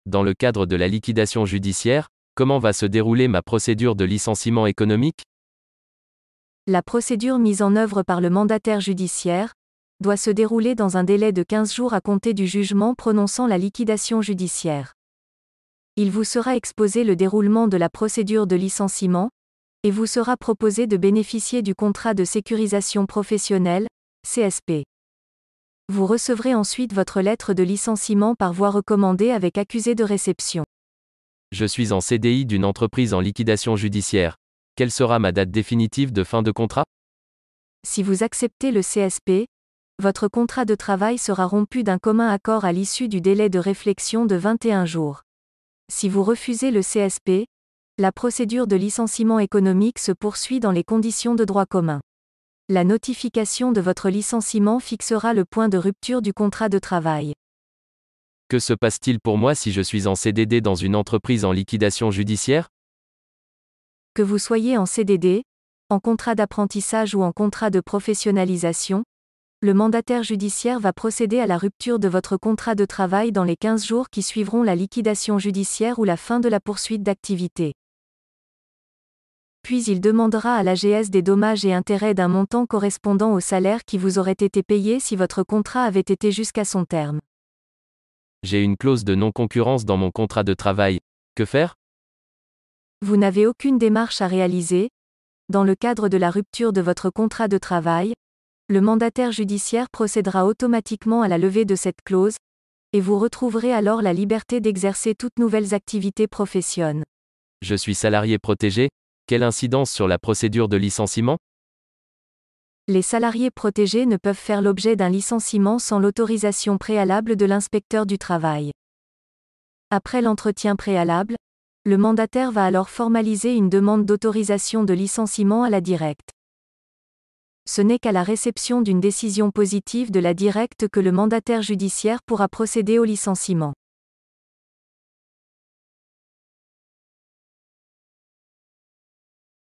Dans le cadre de la liquidation judiciaire, comment va se dérouler ma procédure de licenciement économique? La procédure mise en œuvre par le mandataire judiciaire doit se dérouler dans un délai de 15 jours à compter du jugement prononçant la liquidation judiciaire. Il vous sera exposé le déroulement de la procédure de licenciement, et vous sera proposé de bénéficier du contrat de sécurisation professionnelle, CSP. Vous recevrez ensuite votre lettre de licenciement par voie recommandée avec accusé de réception. Je suis en CDI d'une entreprise en liquidation judiciaire. Quelle sera ma date définitive de fin de contrat? Si vous acceptez le CSP, votre contrat de travail sera rompu d'un commun accord à l'issue du délai de réflexion de 21 jours. Si vous refusez le CSP, la procédure de licenciement économique se poursuit dans les conditions de droit commun. La notification de votre licenciement fixera le point de rupture du contrat de travail. Que se passe-t-il pour moi si je suis en CDD dans une entreprise en liquidation judiciaire? Que vous soyez en CDD, en contrat d'apprentissage ou en contrat de professionnalisation, le mandataire judiciaire va procéder à la rupture de votre contrat de travail dans les 15 jours qui suivront la liquidation judiciaire ou la fin de la poursuite d'activité. Puis il demandera à l'AGS des dommages et intérêts d'un montant correspondant au salaire qui vous aurait été payé si votre contrat avait été jusqu'à son terme. J'ai une clause de non-concurrence dans mon contrat de travail. Que faire? Vous n'avez aucune démarche à réaliser. Dans le cadre de la rupture de votre contrat de travail, le mandataire judiciaire procédera automatiquement à la levée de cette clause, et vous retrouverez alors la liberté d'exercer toutes nouvelles activités professionnelles. Je suis salarié protégé. Quelle incidence sur la procédure de licenciement? Les salariés protégés ne peuvent faire l'objet d'un licenciement sans l'autorisation préalable de l'inspecteur du travail. Après l'entretien préalable, le mandataire va alors formaliser une demande d'autorisation de licenciement à la directe. Ce n'est qu'à la réception d'une décision positive de la directe que le mandataire judiciaire pourra procéder au licenciement.